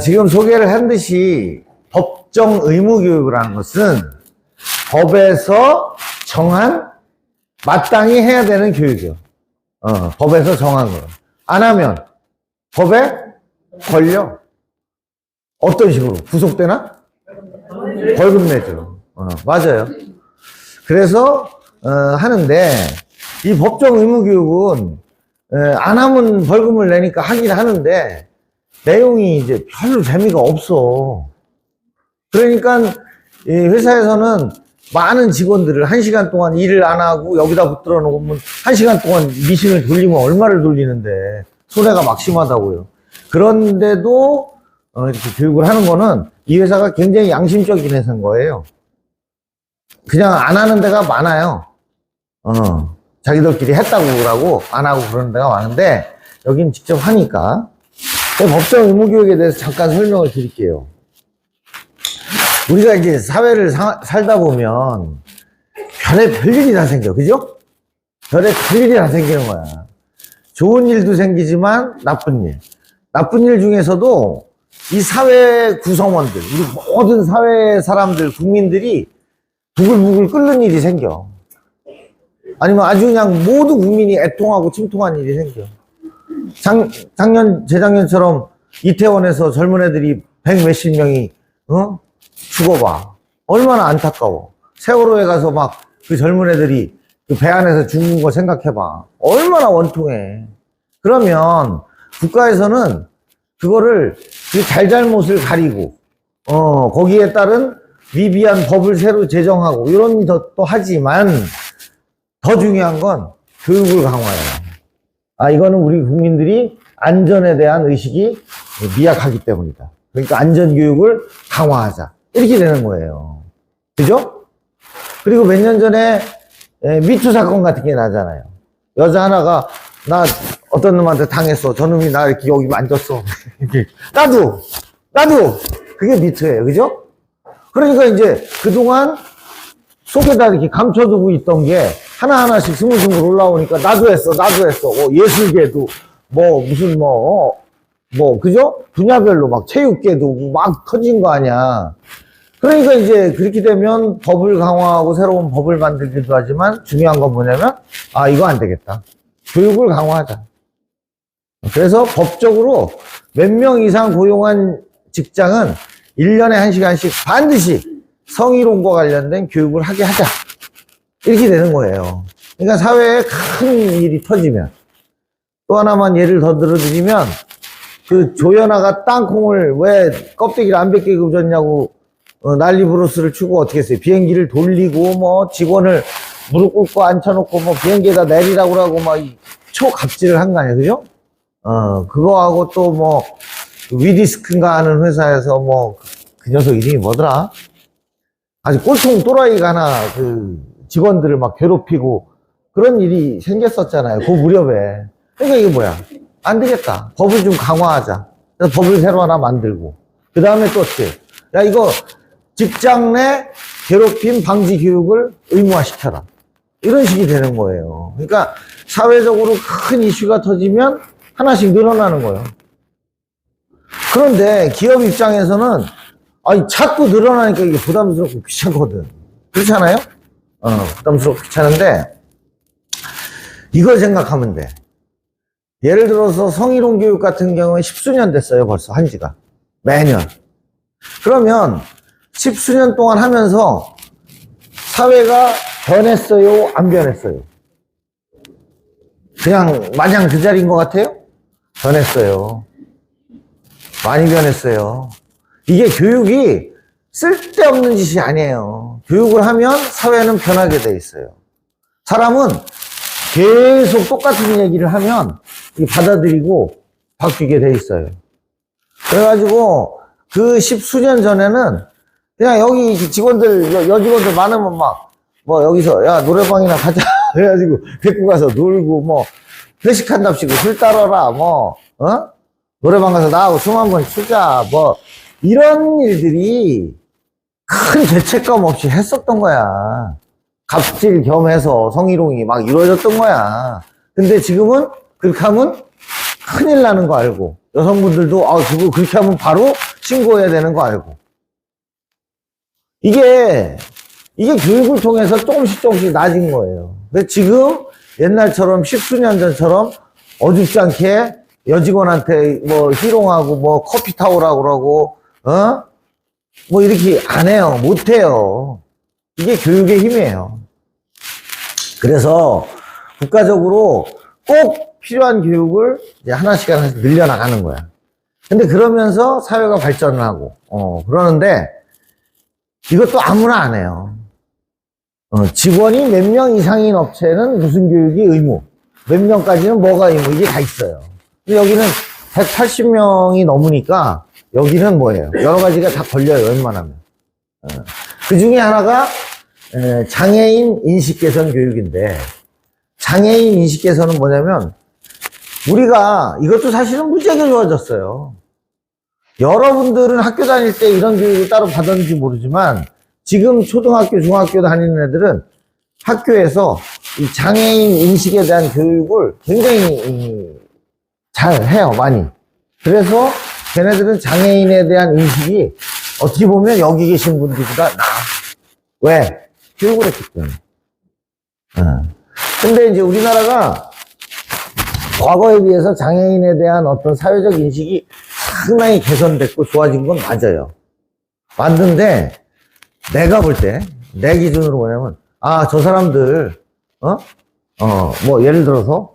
지금 소개를 한 듯이 법정 의무교육이라는 것은 법에서 정한 마땅히 해야 되는 교육이요. 법에서 정한 거. 안 하면 법에 걸려. 어떤 식으로? 구속되나? 벌금 내죠. 맞아요. 그래서 하는데 이 법정 의무교육은 안 하면 벌금을 내니까 하긴 하는데 내용이 이제 별로 재미가 없어. 그러니까 이 회사에서는 많은 직원들을 1시간 동안 일을 안 하고 여기다 붙들어 놓으면 1시간 동안 미신을 돌리면 얼마를 돌리는데 손해가 막심하다고요. 그런데도 이렇게 교육을 하는 거는 이 회사가 굉장히 양심적인 회사인 거예요. 그냥 안 하는 데가 많아요. 자기들끼리 했다고 그러고 안 하고 그러는 데가 많은데 여긴 직접 하니까. 법정 의무교육에 대해서 잠깐 설명을 드릴게요. 우리가 이제 사회를 살다 보면 별일이 다 생겨. 그죠? 별일이 다 생기는 거야. 좋은 일도 생기지만 나쁜 일. 나쁜 일 중에서도 이 사회 구성원들, 우리 모든 사회 사람들, 국민들이 부글부글 끓는 일이 생겨. 아니면 아주 그냥 모든 국민이 애통하고 침통한 일이 생겨. 재작년처럼 이태원에서 젊은 애들이 100몇십 명이, 죽어봐. 얼마나 안타까워. 세월호에 가서 막 그 젊은 애들이 그 배 안에서 죽는 거 생각해봐. 얼마나 원통해. 그러면 국가에서는 그거를 그 잘잘못을 가리고, 거기에 따른 미비한 법을 새로 제정하고, 이런 것도 하지만, 더 중요한 건 교육을 강화해요. 이거는 우리 국민들이 안전에 대한 의식이 미약하기 때문이다. 그러니까 안전교육을 강화하자. 이렇게 되는 거예요. 그죠? 그리고 몇 년 전에 미투 사건 같은 게 나잖아요. 여자 하나가 나 어떤 놈한테 당했어. 저놈이 나 이렇게 여기 만졌어. 나도! 그게 미투예요. 그죠? 그러니까 이제 그동안 속에다 이렇게 감춰두고 있던 게 하나하나씩 스물스물 올라오니까 나도 했어. 예술계도 무슨 그죠? 분야별로 막 체육계도 막 터진 거 아니야. 그러니까 이제 그렇게 되면 법을 강화하고 새로운 법을 만들기도 하지만 중요한 건 뭐냐면 이거 안 되겠다. 교육을 강화하자. 그래서 법적으로 몇 명 이상 고용한 직장은 1년에 1시간씩 반드시 성희롱과 관련된 교육을 하게 하자. 이렇게 되는 거예요. 그러니까 사회에 큰 일이 터지면, 또 하나만 예를 더 들어드리면, 그 조연아가 땅콩을 왜 껍데기를 안 벗기고 줬냐고 난리 브루스를 치고 어떻게 했어요? 비행기를 돌리고 직원을 무릎 꿇고 앉혀놓고 비행기에다 내리라고 하고 초갑질을 한 거 아니에요? 그죠? 그거하고 또 위디스크인가 하는 회사에서 그 녀석 이름이 뭐더라? 아주 꼴통 또라이가 하나 그 직원들을 막 괴롭히고 그런 일이 생겼었잖아요. 그 무렵에. 그러니까 이게 뭐야? 안 되겠다. 법을 좀 강화하자. 그래서 법을 새로 하나 만들고. 그 다음에 또 어떻게? 야, 이거 직장 내 괴롭힘 방지 교육을 의무화시켜라. 이런 식이 되는 거예요. 그러니까 사회적으로 큰 이슈가 터지면 하나씩 늘어나는 거예요. 그런데 기업 입장에서는 자꾸 늘어나니까 이게 부담스럽고 귀찮거든. 그렇잖아요? 부담스럽고 귀찮은데, 이걸 생각하면 돼. 예를 들어서 성희롱 교육 같은 경우는 10수년 됐어요, 벌써 한 지가. 매년. 그러면 10수년 동안 하면서 사회가 변했어요, 안 변했어요? 그냥 마냥 그 자리인 것 같아요? 변했어요. 많이 변했어요. 이게 교육이 쓸데없는 짓이 아니에요. 교육을 하면 사회는 변하게 돼 있어요. 사람은 계속 똑같은 얘기를 하면 받아들이고 바뀌게 돼 있어요. 그래가지고 그 10수년 전에는 그냥 여기 직원들, 여직원들 많으면 여기서 야 노래방이나 가자 그래가지고 데리고 가서 놀고 회식한답시고 술 따라라 노래방 가서 나하고 숨 한 번 쉬자 이런 일들이 큰 죄책감 없이 했었던 거야. 갑질 겸해서 성희롱이 막 이루어졌던 거야. 근데 지금은 그렇게 하면 큰일 나는 거 알고 여성분들도 그거 그렇게 하면 바로 신고해야 되는 거 알고. 이게 교육을 통해서 조금씩 낮은 거예요. 근데 지금 옛날처럼 십수년 전처럼 어줍지 않게 여직원한테 뭐 희롱하고 뭐 커피 타오라고 그러고, 뭐 이렇게 안 해요. 못 해요. 이게 교육의 힘이에요. 그래서 국가적으로 꼭 필요한 교육을 이제 하나씩 늘려나가는 거야. 근데 그러면서 사회가 발전을 하고, 그러는데 이것도 아무나 안 해요. 직원이 몇 명 이상인 업체는 무슨 교육이 의무, 몇 명까지는 뭐가 의무, 이게 다 있어요. 근데 여기는 180명이 넘으니까 여기는 뭐예요? 여러 가지가 다 걸려요, 웬만하면. 그 중에 하나가 장애인 인식 개선 교육인데, 장애인 인식 개선은 뭐냐면 우리가 이것도 사실은 무지하게 좋아졌어요. 여러분들은 학교 다닐 때 이런 교육을 따로 받았는지 모르지만 지금 초등학교, 중학교 다니는 애들은 학교에서 이 장애인 인식에 대한 교육을 굉장히 잘 해요, 많이. 그래서 걔네들은 장애인에 대한 인식이 어떻게 보면 여기 계신 분들보다 나아. 왜? 교육을 했기 때문에. 근데 이제 우리나라가 과거에 비해서 장애인에 대한 어떤 사회적 인식이 상당히 개선됐고 좋아진 건 맞아요. 맞는데 내가 볼 때, 내 기준으로 뭐냐면, 저 사람들, 뭐 예를 들어서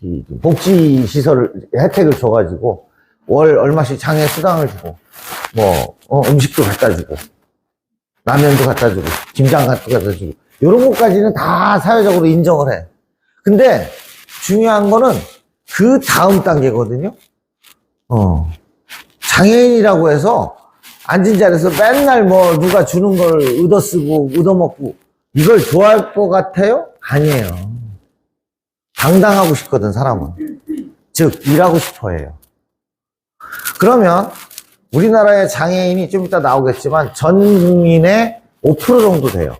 이 복지시설 혜택을 줘가지고 월 얼마씩 장애 수당을 주고 뭐 음식도 갖다 주고 라면도 갖다 주고 김장 갖다 주고 이런 것까지는 다 사회적으로 인정을 해. 근데 중요한 거는 그 다음 단계거든요. 장애인이라고 해서 앉은 자리에서 맨날 뭐 누가 주는 걸 얻어쓰고 얻어먹고 이걸 좋아할 것 같아요? 아니에요. 당당하고 싶거든, 사람은. 즉 일하고 싶어 해요. 그러면 우리나라의 장애인이 좀 이따 나오겠지만 전 국민의 5% 정도 돼요.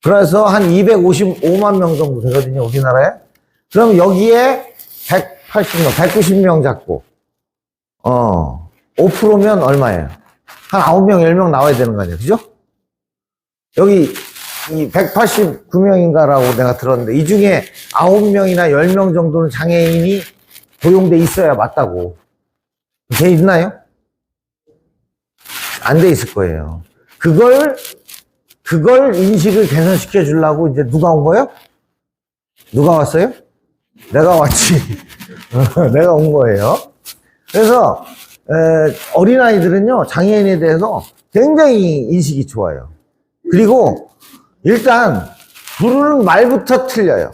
그래서 한 255만 명 정도 되거든요, 우리나라에. 그럼 여기에 180명, 190명 잡고 5%면 얼마예요? 한 9명, 10명 나와야 되는 거 아니에요, 그죠? 여기 이 189명인가라고 내가 들었는데 이 중에 9명이나 10명 정도는 장애인이 고용돼 있어야 맞다고. 돼 있나요? 안 돼 있을 거예요. 그걸 인식을 개선시켜 주려고 이제 누가 온 거예요? 누가 왔어요? 내가 왔지. 내가 온 거예요. 그래서 어린아이들은요, 장애인에 대해서 굉장히 인식이 좋아요. 그리고 일단 부르는 말부터 틀려요.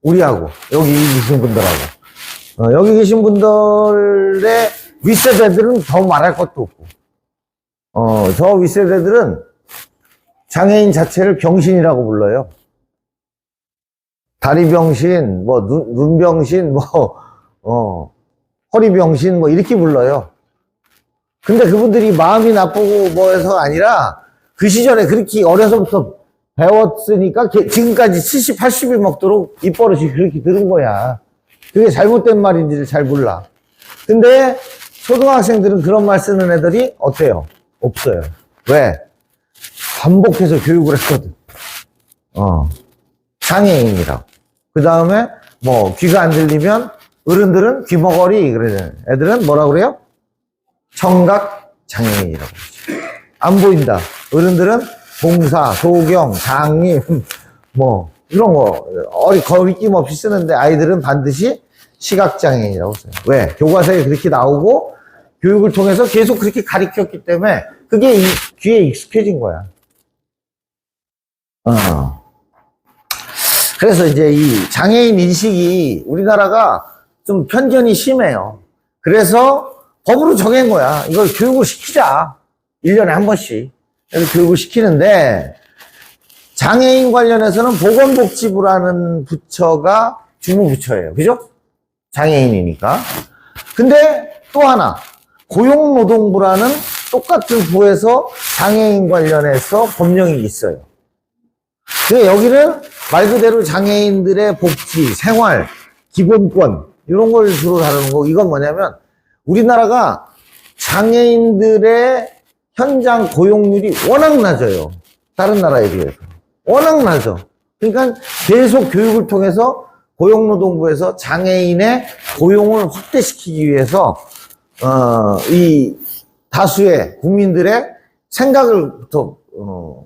우리하고 여기 계신 분들하고 여기 계신 분들의 윗세대들은 더 말할 것도 없고 저 윗세대들은 장애인 자체를 병신이라고 불러요. 다리 병신, 뭐 눈 병신, 뭐 허리 병신 뭐 이렇게 불러요. 근데 그분들이 마음이 나쁘고 뭐 해서가 아니라 그 시절에 그렇게 어려서부터 배웠으니까 지금까지 70, 80이 먹도록 입버릇이 그렇게 들은 거야. 그게 잘못된 말인지를 잘 몰라. 근데 초등학생들은 그런 말 쓰는 애들이 어때요? 없어요. 왜? 반복해서 교육을 했거든. 장애인이라고. 그 다음에 뭐 귀가 안 들리면 어른들은 귀머거리 그러잖아요. 애들은 뭐라 그래요? 청각 장애인이라고 그러죠. 안 보인다. 어른들은 봉사, 소경, 장님 뭐 이런 거 거리낌 없이 쓰는데 아이들은 반드시 시각장애인이라고 써요. 왜? 교과서에 그렇게 나오고 교육을 통해서 계속 그렇게 가르쳤기 때문에 그게 귀에 익숙해진 거야. 그래서 이제 이 장애인 인식이 우리나라가 좀 편견이 심해요. 그래서 법으로 정한 거야. 이걸 교육을 시키자. 1년에 한 번씩. 그래서 교육을 시키는데 장애인 관련해서는 보건복지부라는 부처가 주무부처예요. 그죠? 장애인이니까. 근데 또 하나 고용노동부라는 똑같은 부에서 장애인 관련해서 법령이 있어요. 근데 여기는 말 그대로 장애인들의 복지, 생활, 기본권 이런 걸 주로 다루는 거고 이건 뭐냐면 우리나라가 장애인들의 현장 고용률이 워낙 낮아요. 다른 나라에 비해서. 워낙 낮아. 그러니까 계속 교육을 통해서 고용노동부에서 장애인의 고용을 확대시키기 위해서, 이 다수의 국민들의 생각을 더,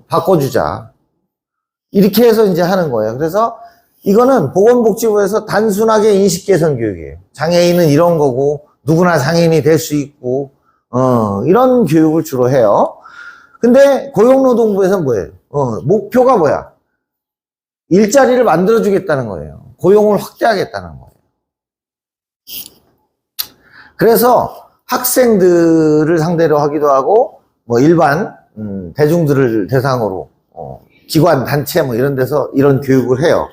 바꿔주자. 이렇게 해서 이제 하는 거예요. 그래서 이거는 보건복지부에서 단순하게 인식 개선 교육이에요. 장애인은 이런 거고, 누구나 장애인이 될 수 있고, 이런 교육을 주로 해요. 근데 고용노동부에서는 뭐예요? 목표가 뭐야? 일자리를 만들어주겠다는 거예요. 고용을 확대하겠다는 거예요. 그래서 학생들을 상대로 하기도 하고, 뭐 일반, 대중들을 대상으로, 기관, 단체 뭐 이런 데서 이런 교육을 해요.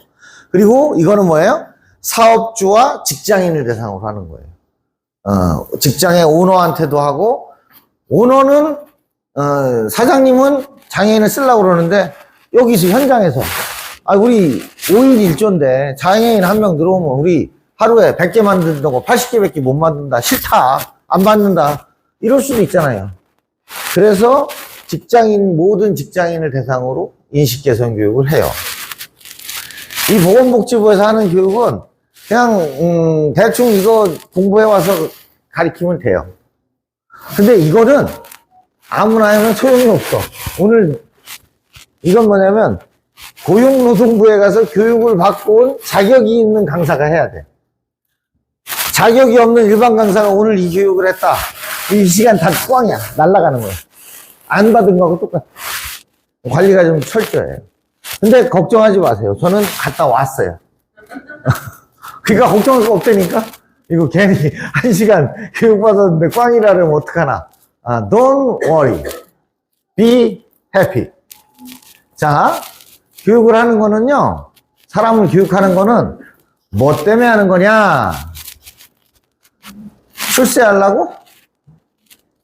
그리고 이거는 뭐예요? 사업주와 직장인을 대상으로 하는 거예요. 직장의 오너한테도 하고, 오너는, 사장님은 장애인을 쓰려고 그러는데, 여기서 현장에서, 우리 5일 1조인데, 장애인 한 명 들어오면 우리 하루에 100개 만든다고 80개밖에 못 만든다. 싫다. 안 받는다. 이럴 수도 있잖아요. 그래서 모든 직장인을 대상으로 인식 개선 교육을 해요. 이 보건복지부에서 하는 교육은 그냥, 대충 이거 공부해와서 가르치면 돼요. 근데 이거는 아무나 하면 소용이 없어. 오늘, 이건 뭐냐면, 고용노동부에 가서 교육을 받고 온 자격이 있는 강사가 해야 돼. 자격이 없는 일반 강사가 오늘 이 교육을 했다. 이 시간 다 꽝이야. 날아가는 거야. 안 받은 거하고 똑같아. 관리가 좀 철저해요. 근데 걱정하지 마세요. 저는 갔다 왔어요. 그러니까 걱정할 거 없다니까? 이거 괜히 1시간 교육받았는데 꽝이라 그러면 어떡하나. Don't worry. Be happy. 자, 교육을 하는 거는요, 사람을 교육하는 거는 뭐 때문에 하는 거냐? 출세하려고?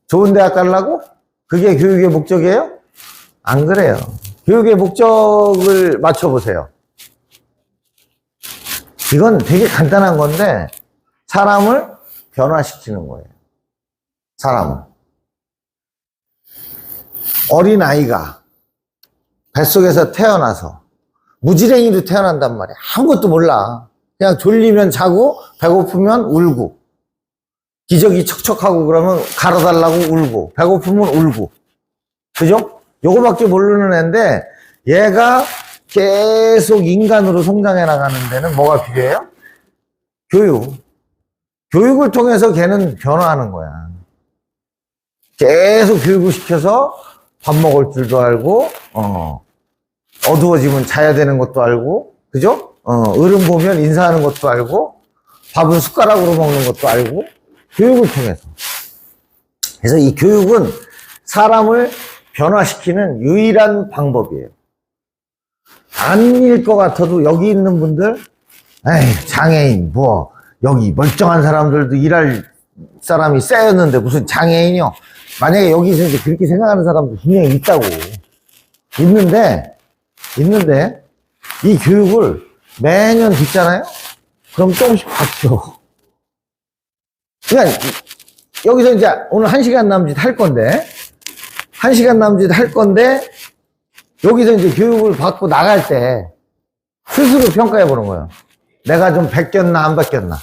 좋은 대학 가려고? 그게 교육의 목적이에요? 안 그래요. 교육의 목적을 맞춰보세요. 이건 되게 간단한 건데, 사람을 변화시키는 거예요. 사람을. 어린아이가 뱃속에서 태어나서 무지랭이로 태어난단 말이야. 아무것도 몰라. 그냥 졸리면 자고 배고프면 울고 기저귀 척척하고 그러면 갈아달라고 울고 배고프면 울고, 그죠? 요거밖에 모르는 애인데 얘가 계속 인간으로 성장해 나가는 데는 뭐가 필요해요? 교육. 교육을 통해서 걔는 변화하는 거야. 계속 교육을 시켜서 밥 먹을 줄도 알고, 어두워지면 자야 되는 것도 알고, 그죠? 어른 보면 인사하는 것도 알고, 밥은 숟가락으로 먹는 것도 알고, 교육을 통해서. 그래서 이 교육은 사람을 변화시키는 유일한 방법이에요. 아닐 것 같아도 여기 있는 분들, 에이, 장애인, 뭐, 여기 멀쩡한 사람들도 일할 사람이 쌓였는데 무슨 장애인이요? 만약에 여기서 이제 그렇게 생각하는 사람도 분명히 있다고. 있는데, 이 교육을 매년 듣잖아요? 그럼 조금씩 바뀌어. 그러니까, 여기서 이제 오늘 1시간 남짓 할 건데, 1시간 남짓 할 건데, 여기서 이제 교육을 받고 나갈 때, 스스로 평가해 보는 거예요. 내가 좀 베꼈나, 안 베꼈나.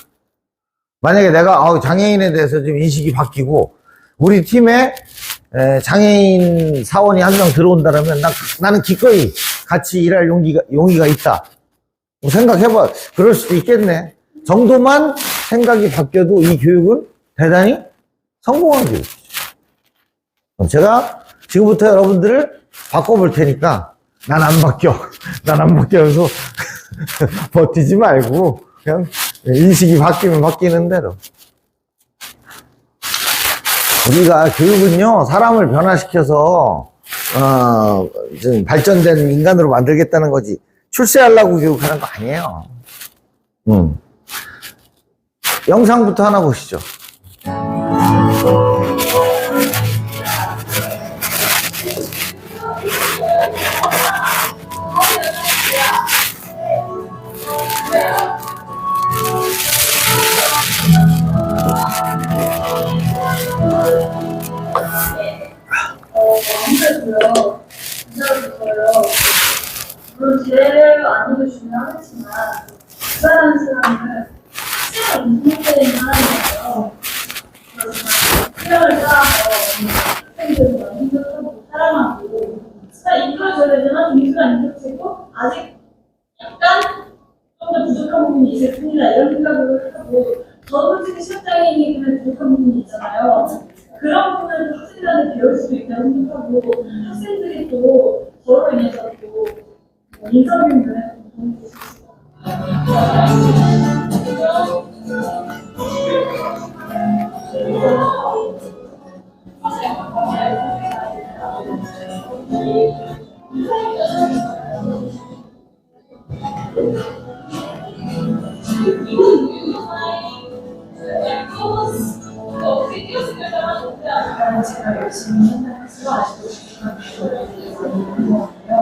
만약에 내가, 장애인에 대해서 좀 인식이 바뀌고, 우리 팀에 장애인 사원이 한 명 들어온다면 나는 기꺼이 같이 일할 용의가 있다. 뭐 생각해봐. 그럴 수도 있겠네. 정도만 생각이 바뀌어도 이 교육은 대단히 성공한 교육이죠. 그럼 제가 지금부터 여러분들을 바꿔볼 테니까 난 안 바뀌어. 난 안 바뀌어서 버티지 말고 그냥 인식이 바뀌면 바뀌는 대로. 우리가 교육은요, 사람을 변화시켜서, 좀 발전된 인간으로 만들겠다는 거지, 출세하려고 교육하는 거 아니에요. 영상부터 하나 보시죠. 아무래도요, 부자로서요, 물론 죄를 안 해도 중요하겠지만, 부자라는 사람은 실제로 인생되는 사람이에요. 그렇지만, 필요를 따라서 학생들을 많이 힘들고 사랑하고, 이끌어줘야 되지만 미수가 인격체고, 아직 약간 좀 더 부족한 부분이 있을 뿐이다, 이런 생각을 하고, 저도 솔직히 시각장애인이 그런 부족한 부분이 있잖아요. 그런 부분을 학생들한테 배울 수도 있다고 생각하고 학생들이 또 저로 인해서 또 인성적인 면에서 도움이 될 수 있어요. 제가 열심히 해서 아직도 있는 것 같아요.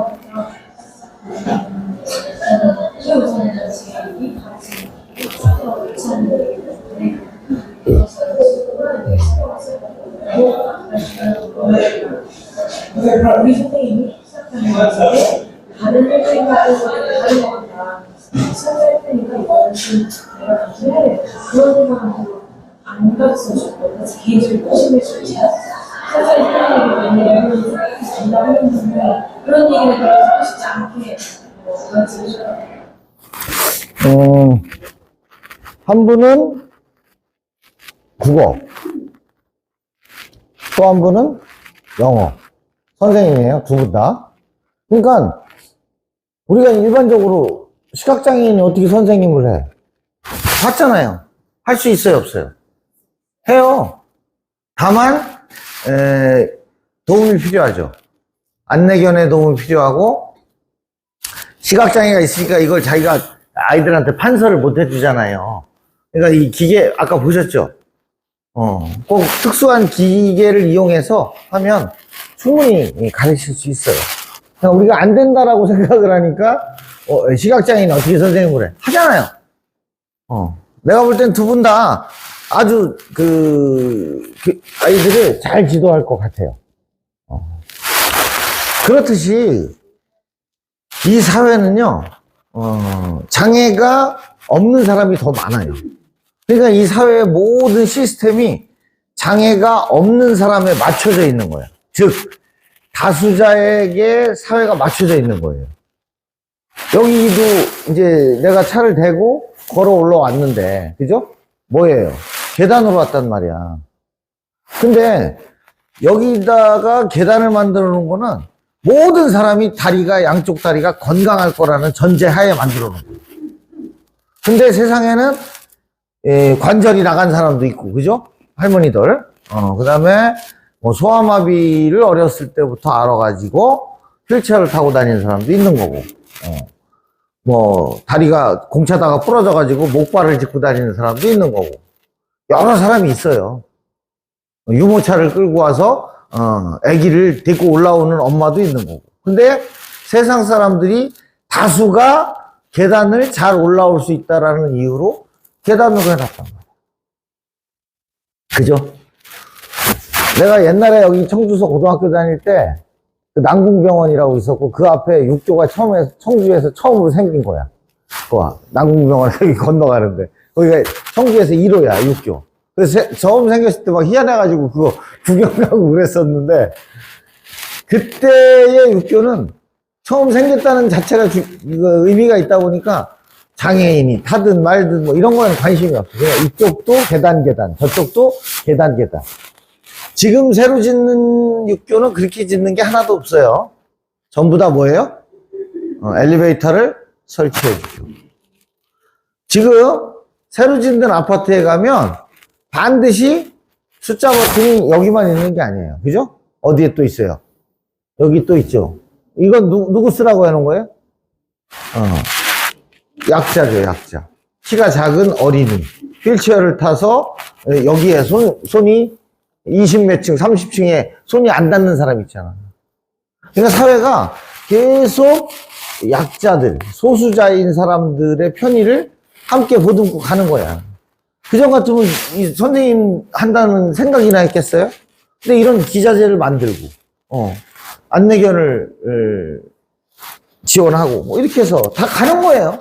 키워주는 지금 같이 우리 선생님이 시작하는 다른 선생님하고 다른 것 같다. 시작할 테니까 이거는 내가 같이 해야 돼. 그런 생각은 안 가졌으면 좋겠고, 개인적으로 열심히 해주지. 사실 선생님이 전달하는 분들 그런 얘기를 별로 듣고 싶지 않게 말씀해주셔요. 한 분은 국어, 또 한 분은 영어. 선생님이에요, 두 분 다. 그러니까, 우리가 일반적으로 시각장애인이 어떻게 선생님을 해? 봤잖아요. 할 수 있어요, 없어요? 해요. 다만, 도움이 필요하죠. 안내견의 도움이 필요하고, 시각장애가 있으니까 이걸 자기가 아이들한테 판서를 못 해주잖아요. 그러니까 이 기계, 아까 보셨죠? 꼭 특수한 기계를 이용해서 하면 충분히 가르칠 수 있어요. 그러니까 우리가 안 된다라고 생각을 하니까, 시각장애인은 어떻게 선생님을 해? 하잖아요. 내가 볼 땐 두 분 다 아주 아이들을 잘 지도할 것 같아요. 그렇듯이 이 사회는요, 장애가 없는 사람이 더 많아요. 그러니까 이 사회의 모든 시스템이 장애가 없는 사람에 맞춰져 있는 거예요. 즉, 다수자에게 사회가 맞춰져 있는 거예요. 여기도 이제 내가 차를 대고 걸어 올라왔는데, 그죠? 뭐예요? 계단으로 왔단 말이야. 근데 여기다가 계단을 만들어 놓은 거는 모든 사람이 양쪽 다리가 건강할 거라는 전제하에 만들어 놓은 거예요. 근데 세상에는 관절이 나간 사람도 있고, 그죠? 할머니들. 그 다음에 뭐 소아마비를 어렸을 때부터 알아가지고 휠체어를 타고 다니는 사람도 있는 거고, 뭐 다리가 공차다가 부러져가지고 목발을 짚고 다니는 사람도 있는 거고, 여러 사람이 있어요. 유모차를 끌고 와서 아기를 데리고 올라오는 엄마도 있는 거고. 근데 세상 사람들이 다수가 계단을 잘 올라올 수 있다라는 이유로 계단으로 해놨단 말이야. 그죠? 내가 옛날에 여기 청주서 고등학교 다닐 때 그 난궁병원이라고 있었고, 그 앞에 육교가 청주에서 처음으로 생긴 거야. 난궁병원 여기 건너가는데 거기가 청주에서 1호야, 육교. 그래서 처음 생겼을 때 막 희한해가지고 그거 구경 가고 그랬었는데, 그때의 육교는 처음 생겼다는 자체가 의미가 있다 보니까 장애인이 타든 말든 뭐 이런 거는 관심이 없어. 그냥 이쪽도 계단, 저쪽도 계단. 지금 새로 짓는 육교는 그렇게 짓는 게 하나도 없어요. 전부 다 뭐예요? 엘리베이터를 설치해 주죠. 지금 새로 짓는 아파트에 가면 반드시 숫자 버튼이 여기만 있는 게 아니에요. 그죠? 어디에 또 있어요? 여기 또 있죠. 이건 누구 쓰라고 해놓은 거예요? 약자죠, 약자. 키가 작은 어린이. 휠체어를 타서 여기에 손이 20몇 층, 30층에 손이 안 닿는 사람 있잖아. 그러니까 사회가 계속 약자들, 소수자인 사람들의 편의를 함께 보듬고 가는 거야. 그전 같으면 이 선생님 한다는 생각이나 했겠어요? 근데 이런 기자재를 만들고, 안내견을, 지원하고, 뭐, 이렇게 해서 다 가는 거예요.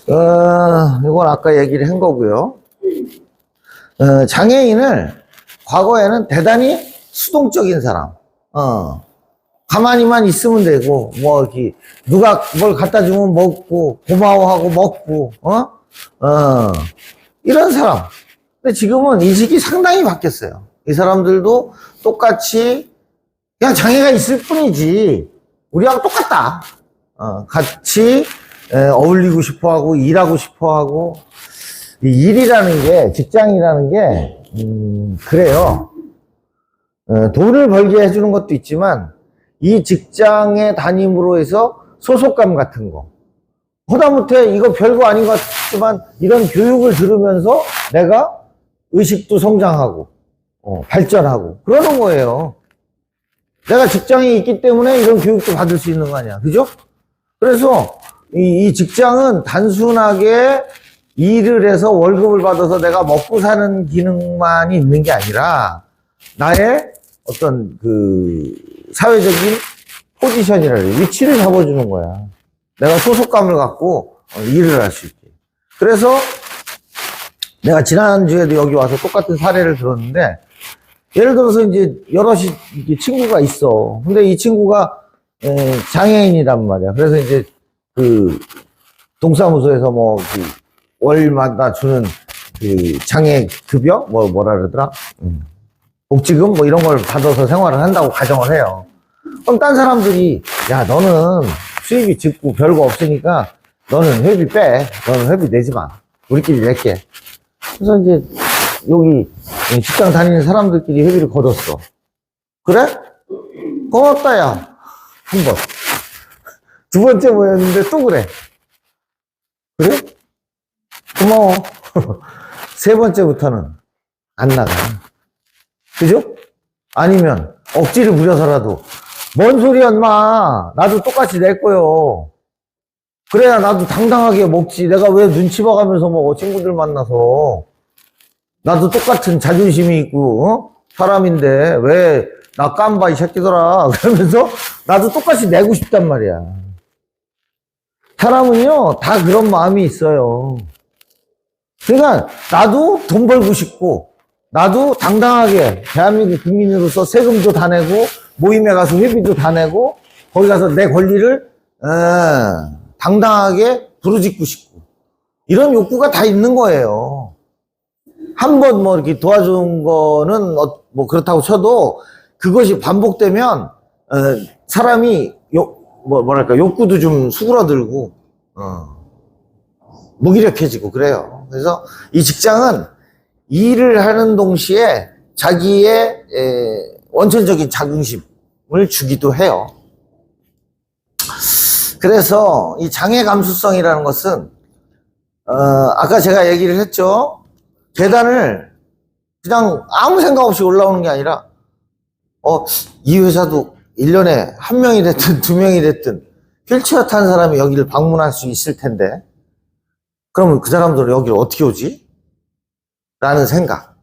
이건 아까 얘기를 한 거고요. 장애인을 과거에는 대단히 수동적인 사람, 가만히만 있으면 되고, 뭐, 이렇게, 누가 뭘 갖다 주면 먹고, 고마워하고 먹고, 이런 사람. 근데 지금은 인식이 상당히 바뀌었어요. 이 사람들도 똑같이, 그냥 장애가 있을 뿐이지, 우리하고 똑같다. 같이, 어울리고 싶어 하고, 일하고 싶어 하고, 이 일이라는 게, 직장이라는 게, 그래요. 돈을 벌게 해주는 것도 있지만, 이 직장에 다님으로 해서 소속감 같은 거. 허다못해 이거 별거 아닌 것 같지만, 이런 교육을 들으면서 내가 의식도 성장하고, 발전하고, 그러는 거예요. 내가 직장에 있기 때문에 이런 교육도 받을 수 있는 거 아니야. 그죠? 그래서, 이 직장은 단순하게 일을 해서 월급을 받아서 내가 먹고 사는 기능만이 있는 게 아니라 나의 어떤 그 사회적인 포지션이라는 위치를 잡아주는 거야. 내가 소속감을 갖고 일을 할 수 있게. 그래서 내가 지난주에도 여기 와서 똑같은 사례를 들었는데 예를 들어서 이제 여럿이 친구가 있어. 근데 이 친구가 장애인이란 말이야. 그래서 이제 그 동사무소에서 뭐 월마다 주는 그 장애 급여 뭐라 그러더라 복지금 뭐 이런 걸 받아서 생활을 한다고 가정을 해요. 그럼 딴 사람들이 야 너는 수입이 적고 별거 없으니까 너는 회비 빼. 너는 회비 내지 마. 우리끼리 낼게. 그래서 이제 여기 직장 다니는 사람들끼리 회비를 걷었어. 그래? 고맙다 야. 한 번. 두 번째 모였는데 또 그래. 그래? 고마워. 세 번째부터는 안 나가. 그죠? 아니면 억지를 부려서라도 뭔 소리야 인마. 나도 똑같이 낼 거요. 그래야 나도 당당하게 먹지. 내가 왜 눈치 봐가면서 먹어. 친구들 만나서. 나도 똑같은 자존심이 있고 사람인데 왜 나 깜바 이 새끼들아. 그러면서 나도 똑같이 내고 싶단 말이야. 사람은요 다 그런 마음이 있어요. 그러니까 나도 돈 벌고 싶고 나도 당당하게 대한민국 국민으로서 세금도 다 내고 모임에 가서 회비도 다 내고 거기 가서 내 권리를 당당하게 부르짖고 싶고 이런 욕구가 다 있는 거예요. 한 번 뭐 이렇게 도와준 거는 뭐 그렇다고 쳐도 그것이 반복되면 사람이 뭐랄까 욕구도 좀 수그러들고 무기력해지고 그래요. 그래서 이 직장은 일을 하는 동시에 자기의 원천적인 자긍심을 주기도 해요. 그래서 이 장애 감수성이라는 것은 아까 제가 얘기를 했죠. 계단을 그냥 아무 생각 없이 올라오는 게 아니라 이 회사도 1년에 한 명이 됐든 두 명이 됐든 휠체어 탄 사람이 여기를 방문할 수 있을 텐데 그러면 그 사람들은 여기를 어떻게 오지? 라는 생각.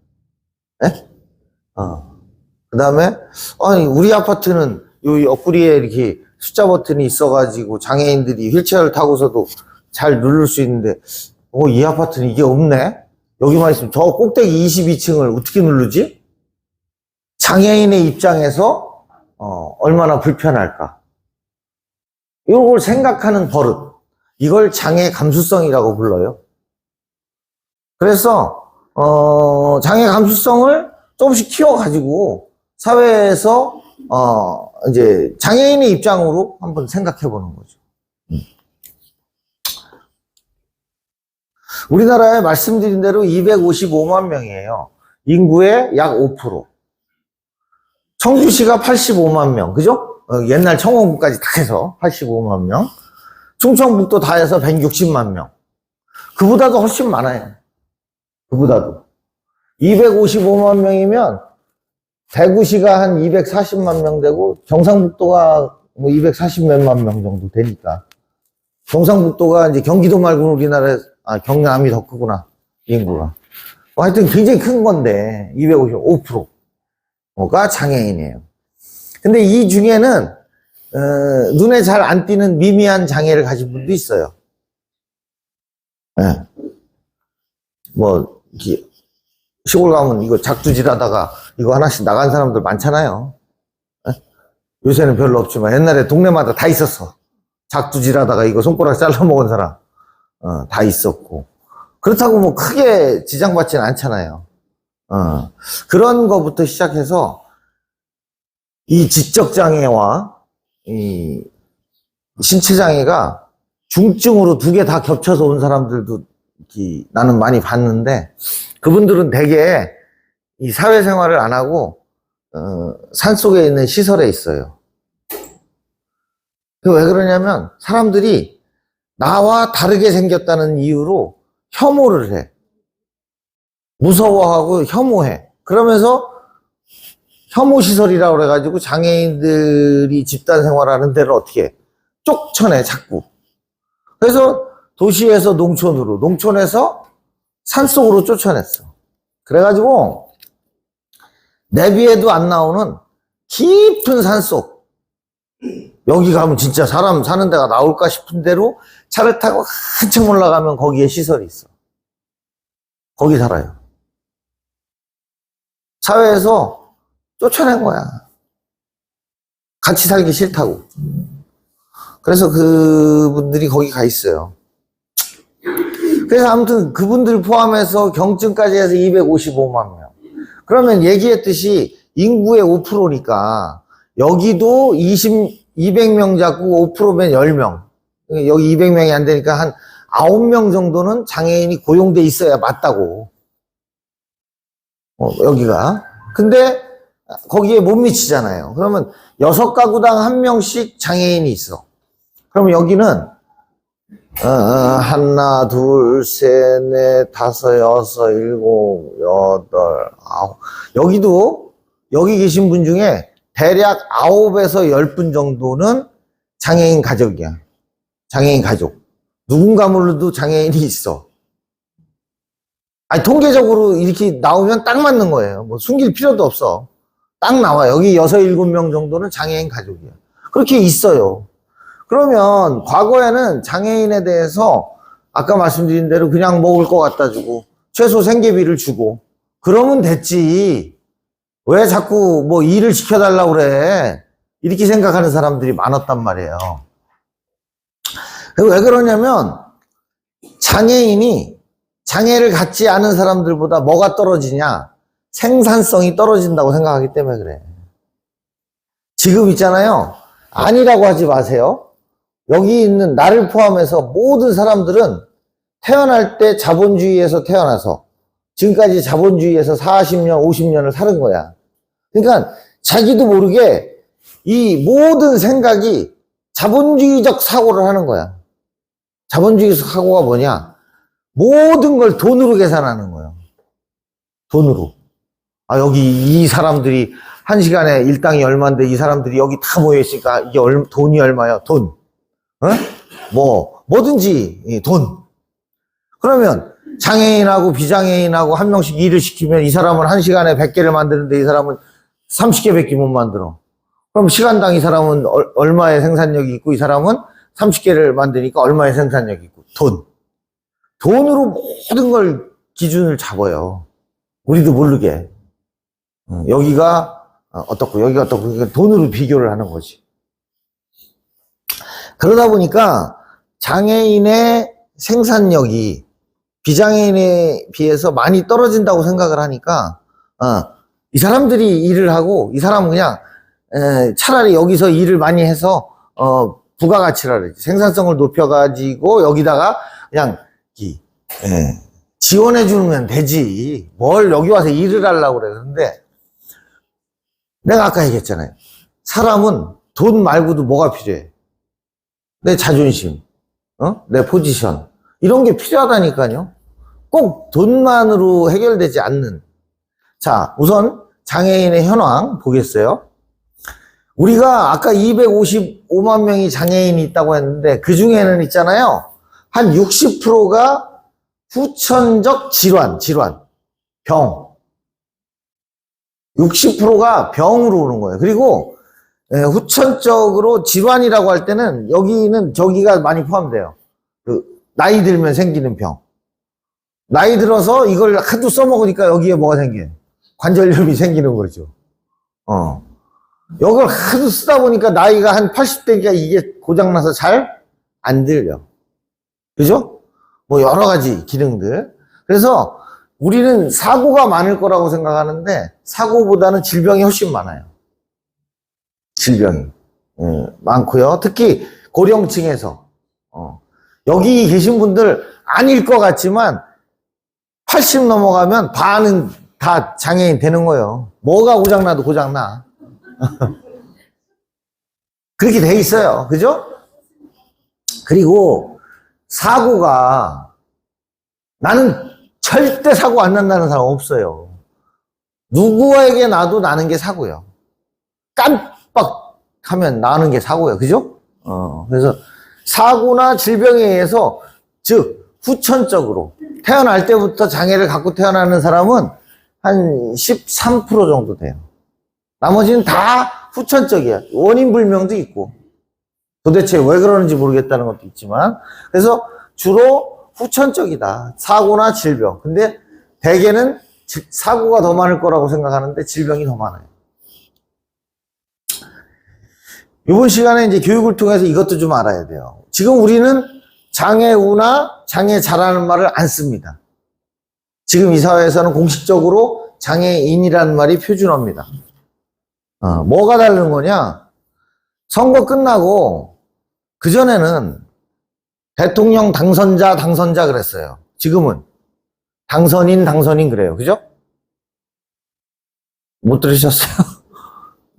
네? 그 다음에 우리 아파트는 요 옆구리에 이렇게 숫자 버튼이 있어가지고 장애인들이 휠체어를 타고서도 잘 누를 수 있는데 이 아파트는 이게 없네? 여기만 있으면 저 꼭대기 22층을 어떻게 누르지? 장애인의 입장에서 얼마나 불편할까? 이걸 생각하는 버릇. 이걸 장애 감수성이라고 불러요. 그래서 장애 감수성을 조금씩 키워가지고 사회에서 이제 장애인의 입장으로 한번 생각해 보는 거죠. 우리나라에 말씀드린 대로 255만 명이에요. 인구의 약 5%. 청주시가 85만 명, 그죠? 옛날 청원구까지 다 해서 85만 명. 충청북도 다 해서 160만 명. 그보다도 훨씬 많아요. 그보다도. 255만 명이면 대구시가 한 240만 명 되고 경상북도가 뭐 240몇만 명 정도 되니까. 경상북도가 이제 경기도 말고는 우리나라에 경남이 더 크구나. 인구가. 뭐 하여튼 굉장히 큰 건데 255%가 장애인이에요. 근데 이 중에는 눈에 잘 안 띄는 미미한 장애를 가진 분도 있어요. 네. 뭐 시골 가면 이거 작두질하다가 이거 하나씩 나간 사람들 많잖아요. 네? 요새는 별로 없지만 옛날에 동네마다 다 있었어. 작두질하다가 이거 손가락 잘라 먹은 사람 다 있었고. 그렇다고 뭐 크게 지장받지는 않잖아요. 그런 거부터 시작해서 이 지적장애와 이 신체장애가 중증으로 두 개 다 겹쳐서 온 사람들도 나는 많이 봤는데, 그분들은 대개 이 사회생활을 안 하고 산속에 있는 시설에 있어요. 왜 그러냐면 사람들이 나와 다르게 생겼다는 이유로 혐오를 해. 무서워하고 혐오해. 그러면서 혐오시설이라고 그래가지고 장애인들이 집단 생활하는 데를 어떻게 해? 쫓아내, 자꾸. 그래서 도시에서 농촌으로, 농촌에서 산속으로 쫓아냈어. 그래가지고 내비에도 안 나오는 깊은 산속, 여기 가면 진짜 사람 사는 데가 나올까 싶은 대로 차를 타고 한참 올라가면 거기에 시설이 있어. 거기 살아요. 사회에서 쫓아낸 거야. 같이 살기 싫다고. 그래서 그분들이 거기 가 있어요. 그래서 아무튼 그분들 포함해서 경증까지 해서 255만 명. 그러면 얘기했듯이 인구의 5%니까 여기도 200명 잡고 5%면 10명. 여기 200명이 안 되니까 한 9명 정도는 장애인이 고용돼 있어야 맞다고. 여기가. 근데 거기에 못 미치잖아요. 그러면 6가구당 1명씩 장애인이 있어. 그럼 여기는 하나, 둘, 셋, 넷, 다섯, 여섯, 일곱, 여덟, 아홉. 여기 계신 분 중에 대략 9에서 10분 정도는 장애인 가족이야. 장애인 가족. 누군가 몰라도 장애인이 있어. 아니, 통계적으로 이렇게 나오면 딱 맞는 거예요. 뭐 숨길 필요도 없어. 딱 나와. 여기 6, 7명 정도는 장애인 가족이야. 그렇게 있어요. 그러면 과거에는 장애인에 대해서 아까 말씀드린 대로 그냥 먹을 거 갖다 주고 최소 생계비를 주고 그러면 됐지. 왜 자꾸 뭐 일을 시켜달라고 그래. 이렇게 생각하는 사람들이 많았단 말이에요. 왜 그러냐면 장애인이 장애를 갖지 않은 사람들보다 뭐가 떨어지냐? 생산성이 떨어진다고 생각하기 때문에 그래. 지금 있잖아요. 아니라고 하지 마세요. 여기 있는 나를 포함해서 모든 사람들은 태어날 때 자본주의에서 태어나서 지금까지 자본주의에서 40년, 50년을 사는 거야. 그러니까 자기도 모르게 이 모든 생각이 자본주의적 사고를 하는 거야. 자본주의적 사고가 뭐냐? 모든 걸 돈으로 계산하는 거예요. 돈으로. 여기 이 사람들이 한 시간에 일당이 얼마인데 이 사람들이 여기 다 모여있으니까 이게 돈이 얼마야? 돈. 뭐든지 돈. 그러면 장애인하고 비장애인하고 한 명씩 일을 시키면 이 사람은 한 시간에 100개를 만드는데 이 사람은 30개밖에 못 만들어. 그럼 시간당 이 사람은 얼마의 생산력이 있고 이 사람은 30개를 만드니까 얼마의 생산력이 있고 돈. 돈으로 모든 걸 기준을 잡아요. 우리도 모르게. 여기가 어떻고 여기가 어떻고 돈으로 비교를 하는 거지. 그러다 보니까 장애인의 생산력이 비장애인에 비해서 많이 떨어진다고 생각을 하니까 이 사람들이 일을 하고 이 사람은 그냥 차라리 여기서 일을 많이 해서 부가가치라 그러지. 생산성을 높여가지고 여기다가 그냥 지원해 주면 되지. 뭘 여기 와서 일을 하려고 그래. 그런데 내가 아까 얘기했잖아요. 사람은 돈 말고도 뭐가 필요해? 내 자존심, 내 포지션 이런 게 필요하다니까요. 꼭 돈만으로 해결되지 않는. 자, 우선 장애인의 현황 보겠어요. 우리가 아까 255만 명이 장애인이 있다고 했는데 그 중에는 있잖아요. 한 60%가 후천적 질환. 병. 60%가 병으로 오는 거예요. 그리고 후천적으로 질환이라고 할 때는 여기는 저기가 많이 포함돼요. 그 나이 들면 생기는 병. 나이 들어서 이걸 하도 써먹으니까 여기에 뭐가 생겨요? 관절염이 생기는 거죠. 이걸 하도 쓰다 보니까 나이가 한 80대니까 이게 고장나서 잘 안 들려. 그죠? 뭐 여러 가지 기능들. 그래서 우리는 사고가 많을 거라고 생각하는데 사고보다는 질병이 훨씬 많아요. 질병이 많고요. 특히 고령층에서 여기 계신 분들 아닐 것 같지만 80 넘어가면 반은 다 장애인 되는 거예요. 뭐가 고장나도 고장나. 그렇게 돼 있어요. 그죠? 그리고 사고가 나는 절대 사고 안 난다는 사람 없어요. 누구에게 나도 나는 게 사고예요. 깜빡하면 나는 게 사고예요. 그죠? 그래서 사고나 질병에 의해서 즉 후천적으로 태어날 때부터 장애를 갖고 태어나는 사람은 한 13% 정도 돼요. 나머지는 다 후천적이야. 원인 불명도 있고 도대체 왜 그러는지 모르겠다는 것도 있지만 그래서 주로 후천적이다. 사고나 질병. 근데 대개는 사고가 더 많을 거라고 생각하는데 질병이 더 많아요. 이번 시간에 이제 교육을 통해서 이것도 좀 알아야 돼요. 지금 우리는 장애우나 장애자라는 말을 안 씁니다. 지금 이 사회에서는 공식적으로 장애인이라는 말이 표준어입니다. 뭐가 다른 거냐? 선거 끝나고 그전에는 대통령 당선자 그랬어요. 지금은 당선인 그래요. 그죠? 못 들으셨어요?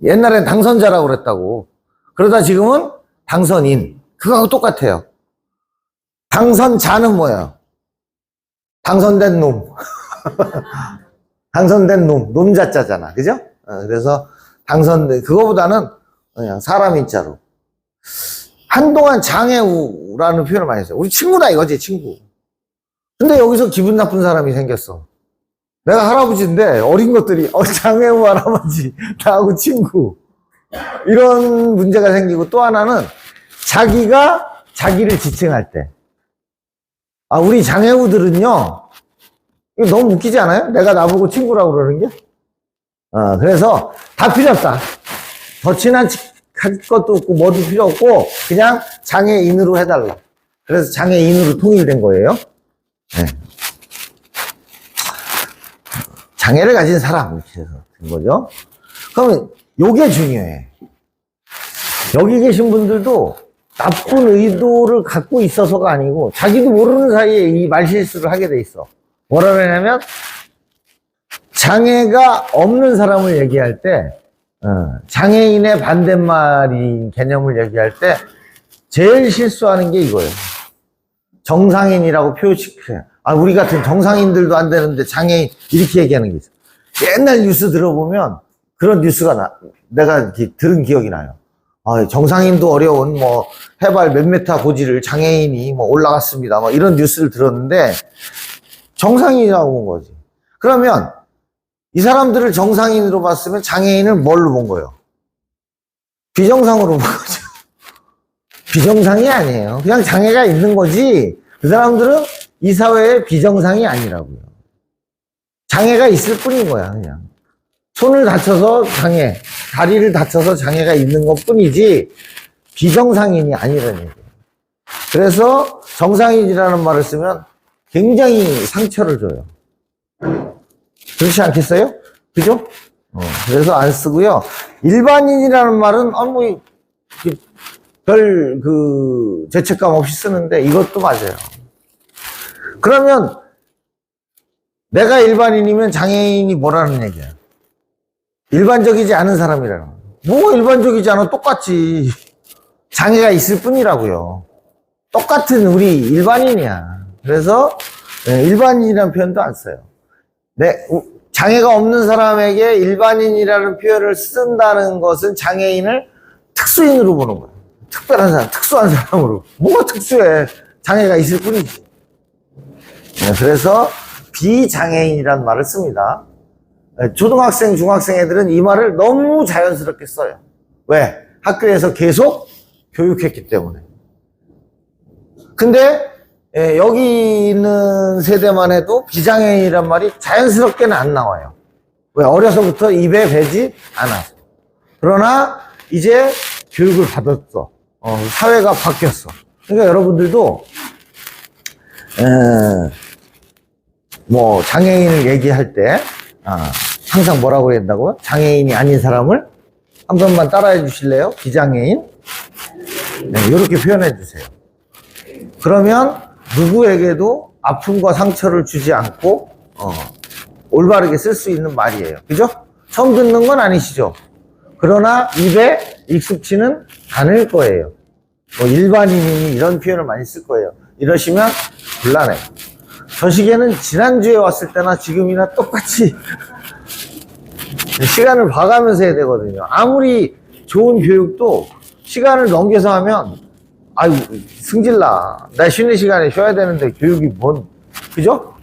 옛날엔 당선자라고 그랬다고. 그러다 지금은 당선인. 그거하고 똑같아요. 당선자는 뭐예요? 당선된 놈. 당선된 놈. 놈자자잖아. 그죠? 그래서 그거보다는 그냥 사람 인자로. 한동안 장애우라는 표현을 많이 했어요. 우리 친구다 이거지, 친구. 근데 여기서 기분 나쁜 사람이 생겼어. 내가 할아버지인데 어린 것들이 장애우 할아버지 나하고 친구. 이런 문제가 생기고 또 하나는 자기가 자기를 지칭할 때. 우리 장애우들은요, 이거 너무 웃기지 않아요? 내가 나보고 친구라고 그러는 게? 그래서 다 필요 없다. 더 친한 것도 없고 뭐도 필요 없고 그냥 장애인으로 해달라. 그래서 장애인으로 통일된 거예요. 네. 장애를 가진 사람 이렇게 해서 된 거죠. 그러면 요게 중요해. 여기 계신 분들도 나쁜 의도를 갖고 있어서가 아니고 자기도 모르는 사이에 이 말실수를 하게 돼 있어. 뭐라 그러냐면 장애가 없는 사람을 얘기할 때 장애인의 반대말인 개념을 얘기할 때 제일 실수하는 게 이거예요. 정상인이라고 표시해. 우리 같은 정상인들도 안 되는데 장애인 이렇게 얘기하는 게 있어. 옛날 뉴스 들어보면 그런 뉴스가 내가 들은 기억이 나요. 정상인도 어려운 해발 몇 메타 고지를 장애인이 올라갔습니다. 이런 뉴스를 들었는데 정상인이라고 본 거지. 그러면 이 사람들을 정상인으로 봤으면 장애인을 뭘로 본 거예요? 비정상으로 본 거죠. 비정상이 아니에요. 그냥 장애가 있는 거지. 그 사람들은 이 사회의 비정상이 아니라고요. 장애가 있을 뿐인 거야, 그냥. 손을 다쳐서 장애, 다리를 다쳐서 장애가 있는 것 뿐이지 비정상인이 아니라는 얘기예요. 그래서 정상인이라는 말을 쓰면 굉장히 상처를 줘요. 그렇지 않겠어요? 그죠? 그래서 안 쓰고요. 일반인이라는 말은 별 죄책감 없이 쓰는데 이것도 맞아요. 그러면 내가 일반인이면 장애인이 뭐라는 얘기야? 일반적이지 않은 사람이라는 거예요. 뭐가 일반적이지 않아? 똑같지. 장애가 있을 뿐이라고요. 똑같은 우리 일반인이야. 그래서 일반인이라는 표현도 안 써요. 장애가 없는 사람에게 일반인이라는 표현을 쓴다는 것은 장애인을 특수인으로 보는 거예요. 특별한 사람, 특수한 사람으로. 뭐가 특수해? 장애가 있을 뿐이지. 그래서 비장애인이란 말을 씁니다. 초등학생, 중학생 애들은 이 말을 너무 자연스럽게 써요. 왜? 학교에서 계속 교육했기 때문에. 근데 여기 있는 세대만 해도 비장애인이란 말이 자연스럽게는 안 나와요. 왜? 어려서부터 입에 배지 않아서. 그러나 이제 교육을 받았어. 사회가 바뀌었어. 그러니까 여러분들도 뭐 장애인을 얘기할 때 항상 뭐라고 한다고요? 장애인이 아닌 사람을 한 번만 따라해 주실래요? 비장애인? 네, 이렇게 표현해 주세요. 그러면 누구에게도 아픔과 상처를 주지 않고 올바르게 쓸 수 있는 말이에요. 그죠? 처음 듣는 건 아니시죠? 그러나 입에 익숙치는 않을 거예요. 뭐 일반인이 이런 표현을 많이 쓸 거예요. 이러시면 곤란해요. 저 시계는 지난주에 왔을 때나 지금이나 똑같이 시간을 봐가면서 해야 되거든요. 아무리 좋은 교육도 시간을 넘겨서 하면 아유 승질나. 나 쉬는 시간에 쉬어야 되는데 교육이 뭔, 그죠?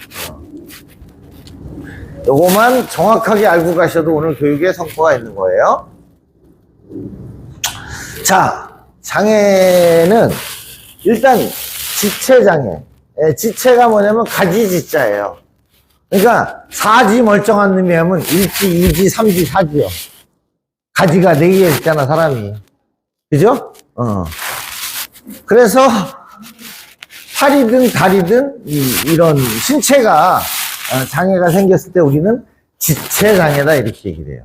요거만 정확하게 알고 가셔도 오늘 교육에 성과가 있는 거예요. 자, 장애는 일단 지체장애. 지체가 뭐냐면 가지지자예요. 그러니까 사지 멀쩡한 놈이 하면 1지, 2지, 3지, 4지요. 가지가 4개 있잖아, 사람이. 그죠? 그래서 팔이든 다리든 이런 신체가 장애가 생겼을 때 우리는 지체장애다 이렇게 얘기를 해요.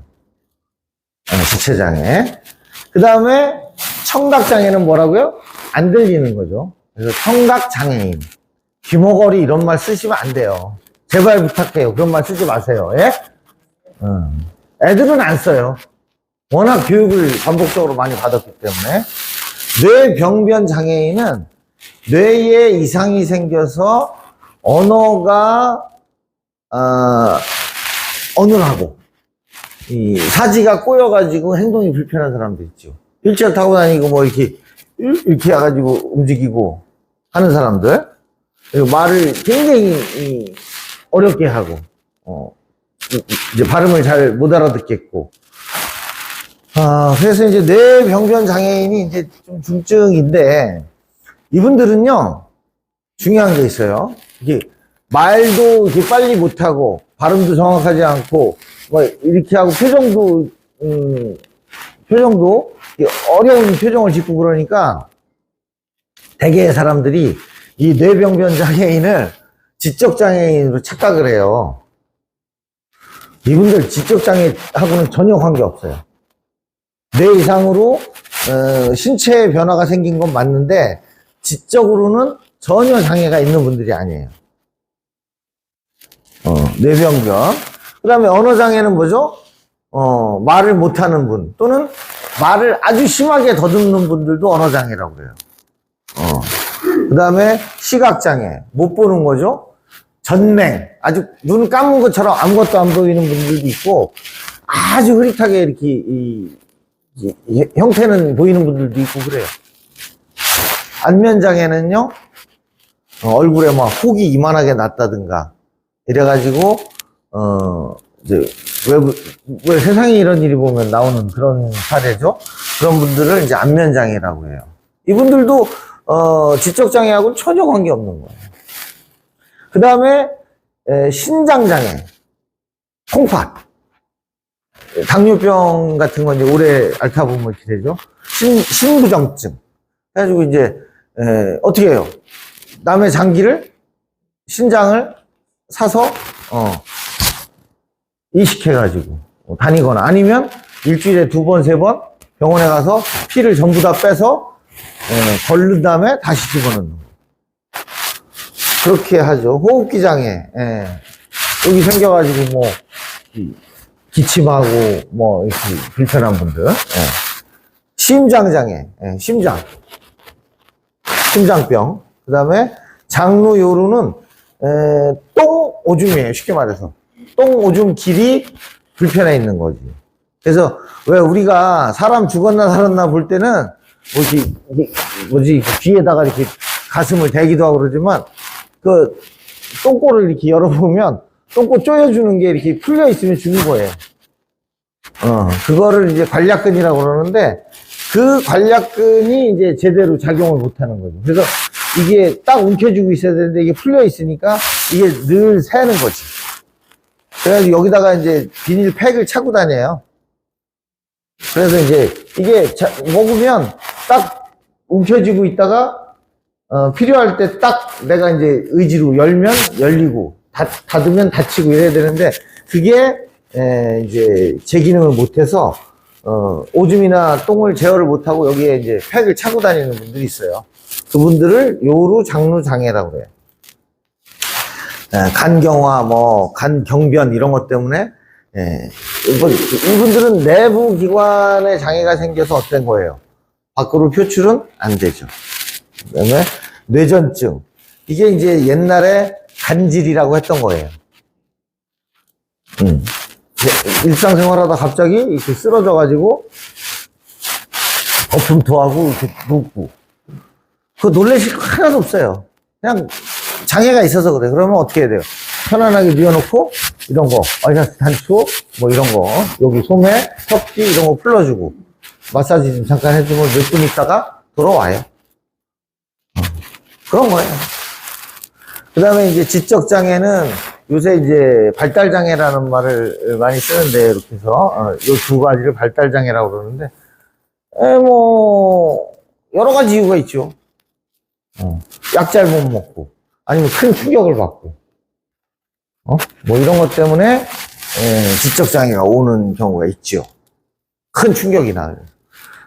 지체장애. 그 다음에 청각장애는 뭐라고요? 안 들리는 거죠. 그래서 청각장애인. 귀머거리 이런 말 쓰시면 안 돼요. 제발 부탁해요. 그런 말 쓰지 마세요. 예? 애들은 안 써요. 워낙 교육을 반복적으로 많이 받았기 때문에. 뇌병변 장애인은 뇌에 이상이 생겨서 언어가 어눌하고 이 사지가 꼬여가지고 행동이 불편한 사람도 있죠. 휠체어 타고 다니고 뭐 이렇게 해가지고 움직이고 하는 사람들, 그리고 말을 굉장히 어렵게 하고 이제 발음을 잘 못 알아듣겠고. 그래서 이제 뇌병변 장애인이 이제 좀 중증인데, 이분들은요 중요한 게 있어요. 이게 말도 이렇게 빨리 못하고 발음도 정확하지 않고 뭐 이렇게 하고 표정도 어려운 표정을 짓고 그러니까 대개의 사람들이 이 뇌병변 장애인을 지적장애인으로 착각을 해요. 이분들 지적장애하고는 전혀 관계없어요. 뇌 이상으로 신체에 변화가 생긴 건 맞는데 지적으로는 전혀 장애가 있는 분들이 아니에요. 뇌병변. 그 다음에 언어장애는 뭐죠? 말을 못하는 분, 또는 말을 아주 심하게 더듬는 분들도 언어장애라고 그래요. 그 다음에 시각장애, 못 보는 거죠? 전맹, 아주 눈 감은 것처럼 아무것도 안 보이는 분들도 있고, 아주 흐릿하게 이렇게 형태는 보이는 분들도 있고 그래요. 안면장애는요, 얼굴에 막 혹이 이만하게 났다든가 이래가지고 이제 왜 세상에 이런 일이 보면 나오는 그런 사례죠. 그런 분들을 이제 안면장애라고 해요. 이분들도 지적장애하고는 전혀 관계없는 거예요. 그 다음에 신장장애, 콩팥, 당뇨병 같은 건 이제 오래 앓다 보면 이렇게 되죠. 신부정증 해가지고 이제 어떻게 해요? 남의 장기를, 신장을 사서 이식해가지고 다니거나, 아니면 일주일에 2번, 3번 병원에 가서 피를 전부 다 빼서 걸른 다음에 다시 집어넣는 거. 그렇게 하죠. 호흡기 장애, 여기 생겨가지고 뭐 기침하고 뭐 이렇게 불편한 분들. 심장 장애, 심장병. 그 다음에 장루 요루는 똥 오줌이에요. 쉽게 말해서 똥 오줌 길이 불편해 있는 거지. 그래서 왜 우리가 사람 죽었나 살았나 볼 때는 귀에다가 이렇게 가슴을 대기도 하고 그러지만, 똥꼬를 이렇게 열어보면 똥꼬 조여주는 게 이렇게 풀려 있으면 주는 거예요. 그거를 이제 관략근이라고 그러는데 그 관략근이 이제 제대로 작용을 못 하는 거죠. 그래서 이게 딱 움켜쥐고 있어야 되는데 이게 풀려 있으니까 이게 늘 새는 거지. 그래가지고 여기다가 이제 비닐팩을 차고 다녀요. 그래서 이제 이게 먹으면 딱 움켜쥐고 있다가 필요할 때 딱 내가 이제 의지로 열면 열리고 닫으면 닫히고 이래야 되는데 그게 이제 제 기능을 못해서 오줌이나 똥을 제어를 못하고 여기에 이제 팩을 차고 다니는 분들이 있어요. 그분들을 요루 장루 장애라고 그래요. 간경화, 뭐 간경변 이런 것 때문에 이분들은 내부 기관에 장애가 생겨서 어떤 거예요? 밖으로 표출은 안 되죠. 그다음에 뇌전증. 이게 이제 옛날에 간질이라고 했던 거예요. 일상생활하다 갑자기 이렇게 쓰러져가지고 거품토하고 이렇게 눕고. 그거 놀라실 거 하나도 없어요. 그냥 장애가 있어서 그래. 그러면 어떻게 해야 돼요? 편안하게 뉘어놓고 이런 거, 아이사스 단추 뭐 이런 거, 여기 소매, 턱지 이런 거 풀러주고 마사지 좀 잠깐 해주면 몇 분 있다가 돌아와요. 그런 거예요. 그 다음에 이제 지적장애는 요새 이제 발달장애라는 말을 많이 쓰는데, 이렇게 해서, 요 두 가지를 발달장애라고 그러는데, 뭐, 여러 가지 이유가 있죠. 약 잘 못 먹고, 아니면 큰 충격을 받고, 뭐 이런 것 때문에, 지적장애가 오는 경우가 있죠. 큰 충격이나.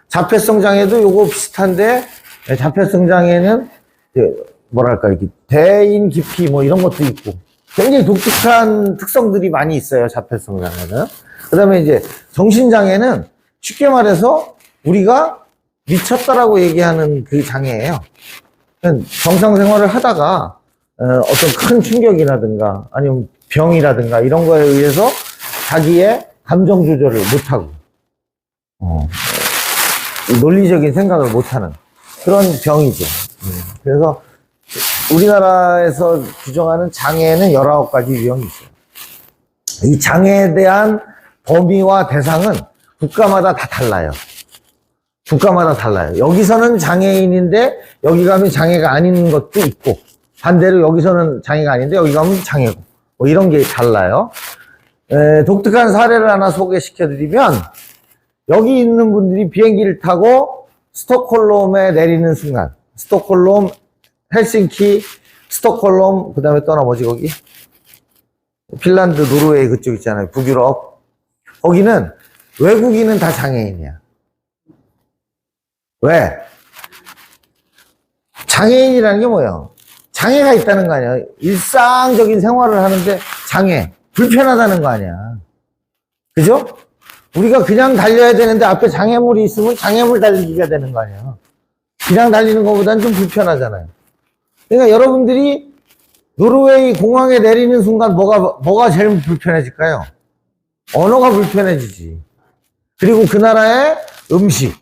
자폐성 장애도 요거 비슷한데, 자폐성 장애는, 뭐랄까, 이렇게 대인 기피 뭐 이런 것도 있고, 굉장히 독특한 특성들이 많이 있어요, 자폐성 장애는. 그 다음에 이제 정신장애는 쉽게 말해서 우리가 미쳤다라고 얘기하는 그 장애예요. 정상 생활을 하다가 어떤 큰 충격이라든가 아니면 병이라든가 이런 거에 의해서 자기의 감정 조절을 못하고 논리적인 생각을 못하는 그런 병이죠. 그래서 우리나라에서 규정하는 장애는 19가지 유형이 있어요. 이 장애에 대한 범위와 대상은 국가마다 다 달라요. 국가마다 달라요. 여기서는 장애인인데 여기 가면 장애가 아닌 것도 있고, 반대로 여기서는 장애가 아닌데 여기 가면 장애고, 뭐 이런 게 달라요. 독특한 사례를 하나 소개시켜 드리면, 여기 있는 분들이 비행기를 타고 스톡홀름에 내리는 순간, 스톡홀름, 헬싱키, 스톡홀름, 그 다음에 또 하나 뭐지, 거기? 핀란드, 노르웨이 그쪽 있잖아요. 북유럽. 거기는 외국인은 다 장애인이야. 왜? 장애인이라는 게 뭐예요? 장애가 있다는 거 아니야. 일상적인 생활을 하는데 장애, 불편하다는 거 아니야. 그죠? 우리가 그냥 달려야 되는데 앞에 장애물이 있으면 장애물 달리기가 되는 거 아니야. 그냥 달리는 것보다는 좀 불편하잖아요. 그러니까 여러분들이 노르웨이 공항에 내리는 순간 뭐가 제일 불편해질까요? 언어가 불편해지지. 그리고 그 나라의 음식,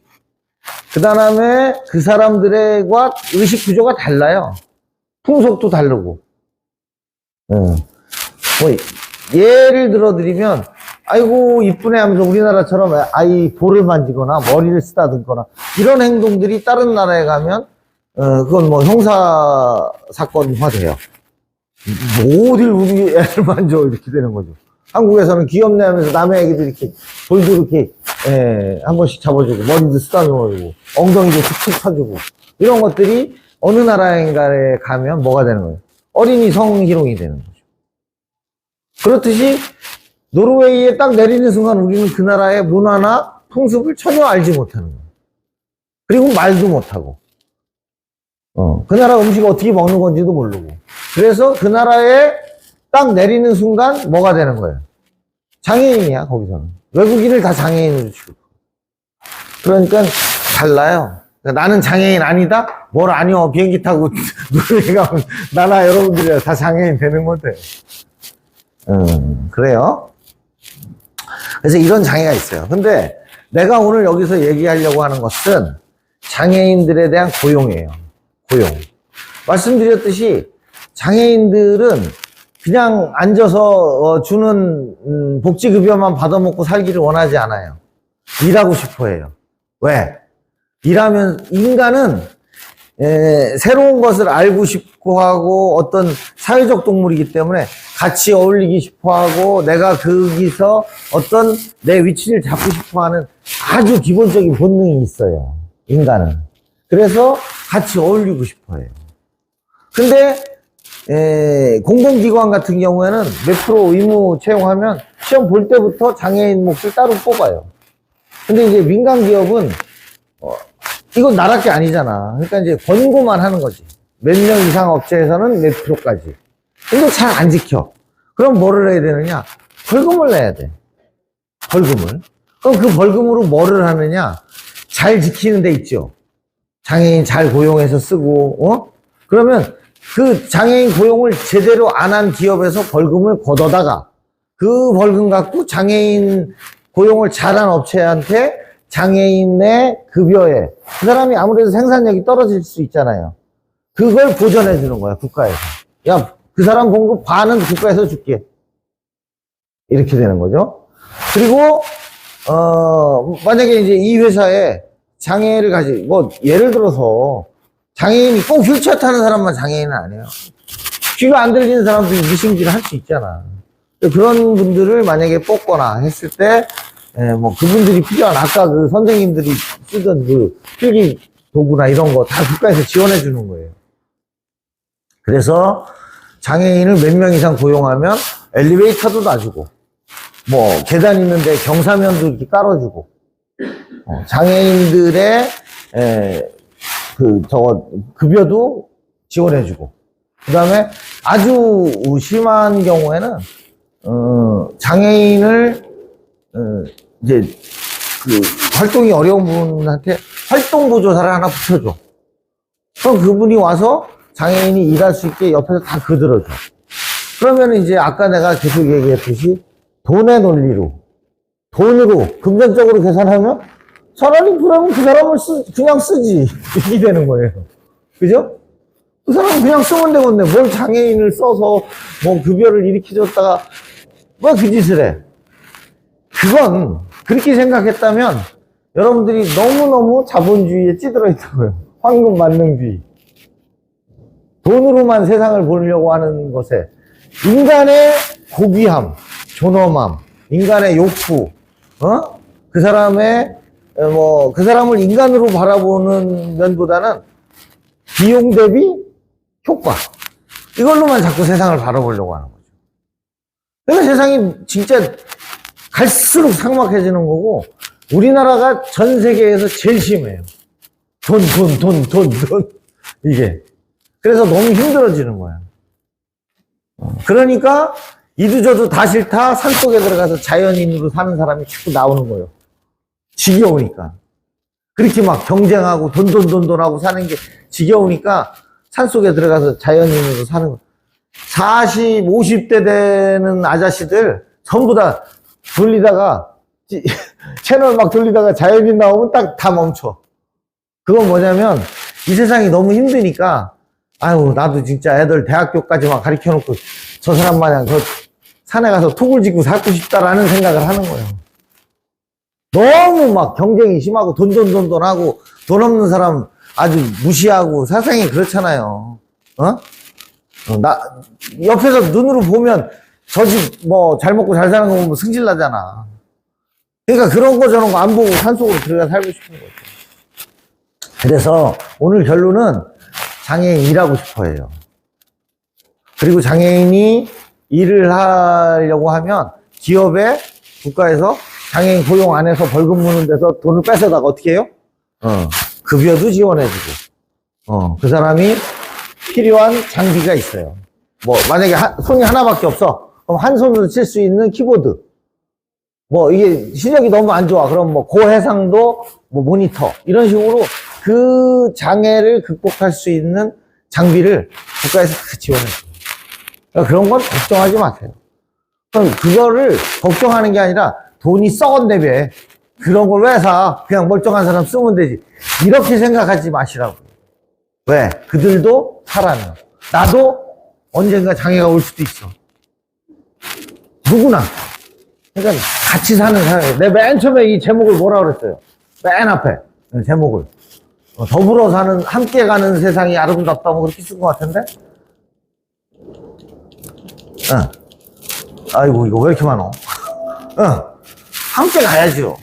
그 다음에 그 사람들과 의식 구조가 달라요. 풍속도 다르고. 뭐 예를 들어 드리면, 아이고 이쁘네 하면서 우리나라처럼 아이 볼을 만지거나 머리를 쓰다듬거나 이런 행동들이 다른 나라에 가면 그건 뭐 형사 사건화 돼요. 뭐 어딜 우리 애를 만져 이렇게 되는 거죠. 한국에서는 귀엽네 하면서 남의 애기들 이렇게 볼도 이렇게 한 번씩 잡아주고 머리도 쓰다듬어주고 엉덩이도 툭툭 쳐주고 이런 것들이 어느 나라인가에 가면 뭐가 되는 거예요? 어린이 성희롱이 되는 거죠. 그렇듯이 노르웨이에 딱 내리는 순간 우리는 그 나라의 문화나 풍습을 전혀 알지 못하는 거예요. 그리고 말도 못하고 그 나라 음식 어떻게 먹는 건지도 모르고 그래서 그 나라에 딱 내리는 순간 뭐가 되는 거예요? 장애인이야. 거기서는 외국인을 다 장애인으로 취급. 그러니까 달라요. 그러니까 나는 장애인 아니다? 뭘 아니요. 비행기 타고 노르웨이 가면 나나 여러분들이 다 장애인 되는 건데. 그래요. 그래서 이런 장애가 있어요. 근데 내가 오늘 여기서 얘기하려고 하는 것은 장애인들에 대한 고용이에요. 고용. 말씀드렸듯이 장애인들은 그냥 앉아서 주는 복지급여만 받아먹고 살기를 원하지 않아요. 일하고 싶어 해요. 왜? 일하면 인간은 새로운 것을 알고 싶고 하고 어떤 사회적 동물이기 때문에 같이 어울리기 싶어 하고 내가 거기서 어떤 내 위치를 잡고 싶어 하는 아주 기본적인 본능이 있어요. 인간은. 그래서 같이 어울리고 싶어 해요. 근데 공공기관 같은 경우에는 몇 프로 의무 채용하면 시험 볼 때부터 장애인 몫을 따로 뽑아요. 근데 이제 민간 기업은 이건 나라 게 아니잖아. 그러니까 이제 권고만 하는 거지. 몇 명 이상 업체에서는 몇 프로까지. 근데 잘 안 지켜. 그럼 뭐를 해야 되느냐? 벌금을 내야 돼. 벌금을. 그럼 그 벌금으로 뭐를 하느냐? 잘 지키는 데 있죠. 장애인 잘 고용해서 쓰고, 그러면 그 장애인 고용을 제대로 안 한 기업에서 벌금을 걷어다가 그 벌금 갖고 장애인 고용을 잘한 업체한테 장애인의 급여에 그 사람이 아무래도 생산력이 떨어질 수 있잖아요. 그걸 보전해 주는 거야, 국가에서. 야, 그 사람 봉급 반은 국가에서 줄게. 이렇게 되는 거죠. 그리고 만약에 이제 이 회사에 장애를 예를 들어서 장애인이 꼭 휠체어 타는 사람만 장애인은 아니에요. 귀가 안 들리는 사람도 미싱질을 할 수 있잖아. 그런 분들을 만약에 뽑거나 했을 때, 그분들이 필요한 아까 그 선생님들이 쓰던 그 필기 도구나 이런 거 다 국가에서 지원해 주는 거예요. 그래서 장애인을 몇 명 이상 고용하면 엘리베이터도 놔주고, 계단 있는데 경사면도 이렇게 깔아주고, 장애인들의, 급여도 지원해주고, 그 다음에 아주 심한 경우에는, 장애인을, 이제, 활동이 어려운 분한테 활동보조사를 하나 붙여줘. 그럼 그분이 와서 장애인이 일할 수 있게 옆에서 다 거들어줘. 그러면 이제 아까 내가 계속 얘기했듯이 돈의 논리로, 돈으로, 금전적으로 계산하면 차라리 그러면 그 사람을 그냥 쓰지. 이렇게 되는 거예요. 그죠? 그 사람은 그냥 쓰면 되겠네. 뭘 장애인을 써서 급여를 이렇게 줬다가 그 짓을 해. 그건 그렇게 생각했다면 여러분들이 너무너무 자본주의에 찌들어 있다고요. 황금 만능주의. 돈으로만 세상을 보려고 하는 것에 인간의 고귀함, 존엄함, 인간의 욕구, 그 사람의 그 사람을 인간으로 바라보는 면보다는 비용 대비 효과. 이걸로만 자꾸 세상을 바라보려고 하는 거죠. 그러니까 세상이 진짜 갈수록 삭막해지는 거고, 우리나라가 전 세계에서 제일 심해요. 돈. 이게. 그래서 너무 힘들어지는 거야. 그러니까, 이도저도 다 싫다, 산속에 들어가서 자연인으로 사는 사람이 자꾸 나오는 거예요. 지겨우니까. 그렇게 막 경쟁하고 돈 하고 사는 게 지겨우니까 산속에 들어가서 자연인으로 사는 거. 40, 50대 되는 아저씨들 전부 다 돌리다가 채널 막 돌리다가 자연인 나오면 딱 다 멈춰. 그건 뭐냐면 이 세상이 너무 힘드니까 아유 나도 진짜 애들 대학교까지만 가르쳐 놓고 저 사람 마냥 저 산에 가서 톡을 짓고 살고 싶다라는 생각을 하는 거예요. 너무 막 경쟁이 심하고 돈 하고 돈 없는 사람 아주 무시하고 세상이 그렇잖아요. 옆에서 눈으로 보면 저 집 잘 먹고 잘 사는 거 보면 승질 나잖아. 그러니까 그런 거 저런 거 안 보고 산속으로 들어가 살고 싶은 거죠. 그래서 오늘 결론은 장애인 일하고 싶어 해요. 그리고 장애인이 일을 하려고 하면 기업에 국가에서 장애인 고용 안 해서 벌금 무는 데서 돈을 뺏어다가 어떻게 해요? 급여도 지원해주고, 그 사람이 필요한 장비가 있어요. 만약에 손이 하나밖에 없어. 그럼 한 손으로 칠 수 있는 키보드. 이게 시력이 너무 안 좋아. 그럼 고해상도 모니터. 이런 식으로 그 장애를 극복할 수 있는 장비를 국가에서 다 지원해줘요. 그러니까 그런 건 걱정하지 마세요. 그럼 그거를 걱정하는 게 아니라 돈이 썩었네배. 그런 걸 왜 사? 그냥 멀쩡한 사람 쓰면 되지. 이렇게 생각하지 마시라고. 왜? 그들도 살아요. 나도 언젠가 장애가 올 수도 있어. 누구나. 그러니까 같이 사는 사람. 내 맨 처음에 이 제목을 뭐라 그랬어요? 맨 앞에 제목을. 더불어 사는, 함께 가는 세상이 아름답다고 그렇게 쓴 것 같은데? 응. 아이고, 이거 왜 이렇게 많어? 응. 함께 가야죠.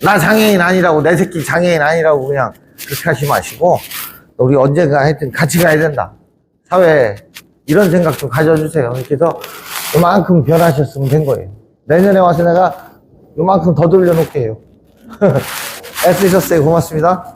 나 장애인 아니라고, 내 새끼 장애인 아니라고 그냥 그렇게 하지 마시고, 우리 언젠가 하여튼 같이 가야 된다. 사회에 이런 생각 좀 가져주세요. 이렇게 해서 이만큼 변하셨으면 된 거예요. 내년에 와서 내가 이만큼 더 돌려놓게 해요. 애쓰셨어요. 고맙습니다.